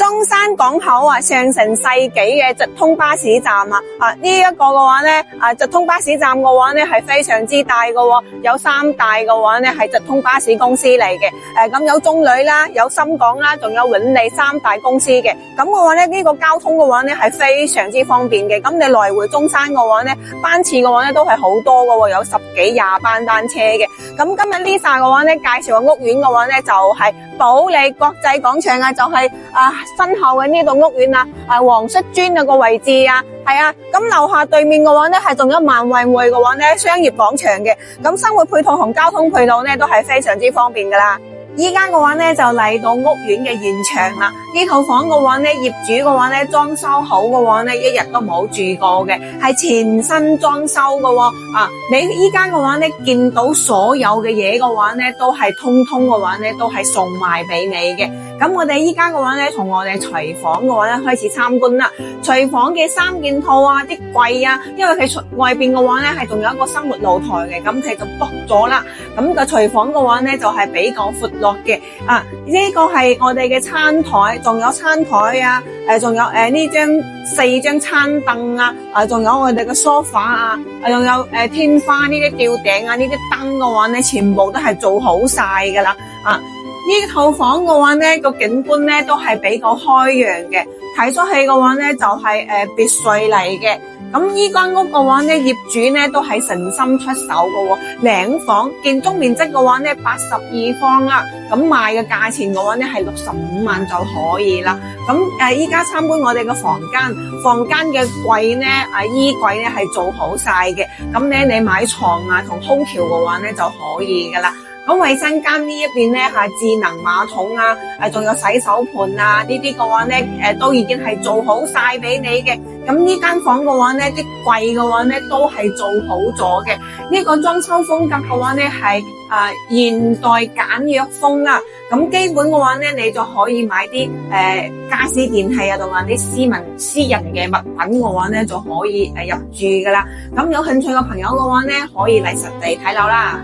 中山港口啊，上承世紀嘅直通巴士站啊，呢一個嘅話咧，直通巴士站嘅話咧係非常之大嘅，有3大嘅話咧係直通巴士公司嚟嘅，咁有中旅啦，有深港啦，仲有永利3大公司嘅，咁嘅話咧呢個交通嘅話咧係非常之方便嘅，咁你來回中山嘅話咧班次嘅話咧都係好多嘅，有10幾20班單車嘅，咁今日Lisa嘅話咧介紹嘅屋苑嘅話咧就係保利國際廣場啊，就係身後嘅呢度屋苑啊，黃色磚嗰個位置啊，係啊，咁樓下對面嘅話咧係仲有萬惠匯嘅話咧商業廣場嘅，咁生活配套同交通配套咧都係非常之方便噶啦。依家嘅話咧就嚟到屋苑嘅現場啦，呢套房嘅話咧業主嘅話咧裝修好嘅話咧一日都冇住過嘅，係全新裝修嘅，你依家嘅話咧見到所有嘅嘢嘅話咧都係通通嘅話咧都係送賣俾你嘅。咁我哋依家嘅話咧，從我哋廚房嘅話咧開始參觀啦。廚房嘅3件套啊，啲櫃啊，因為佢外邊嘅話咧係仲有一個生活露台嘅，咁佢就駁咗啦。咁個廚房嘅話咧就係比較闊落嘅。呢個係我哋嘅餐台，仲有餐台啊，仲有呢張4張餐凳啊，仲有我哋嘅梳化啊，仲有天花呢啲吊頂啊，呢啲燈嘅話咧全部都係做好晒噶啦。呢套房嘅話咧個景觀咧都係比較開揚嘅，睇出去嘅話咧就係別墅嚟嘅。咁呢間屋嘅話咧業主咧都係誠心出手嘅，兩房建築面積嘅話咧82方啦，咁賣嘅價錢嘅話咧係65萬就可以啦。咁依家參觀我哋嘅房間嘅櫃咧衣櫃咧係做好晒嘅，咁咧你買床啊同空調嘅話咧就可以噶啦。咁衛生間呢一邊咧係智能馬桶啊，仲有洗手盆啊，呢啲嘅話咧都已經係做好晒俾你嘅。咁呢間房嘅話咧，啲櫃嘅話咧都係做好咗嘅。呢個裝修風格嘅話咧係現代簡約風啦。咁基本嘅話咧，你就可以買啲家私電器啊，同埋啲私人嘅物品嘅話咧就可以入住噶啦。咁有興趣嘅朋友嘅話咧，可以嚟實地睇樓啦。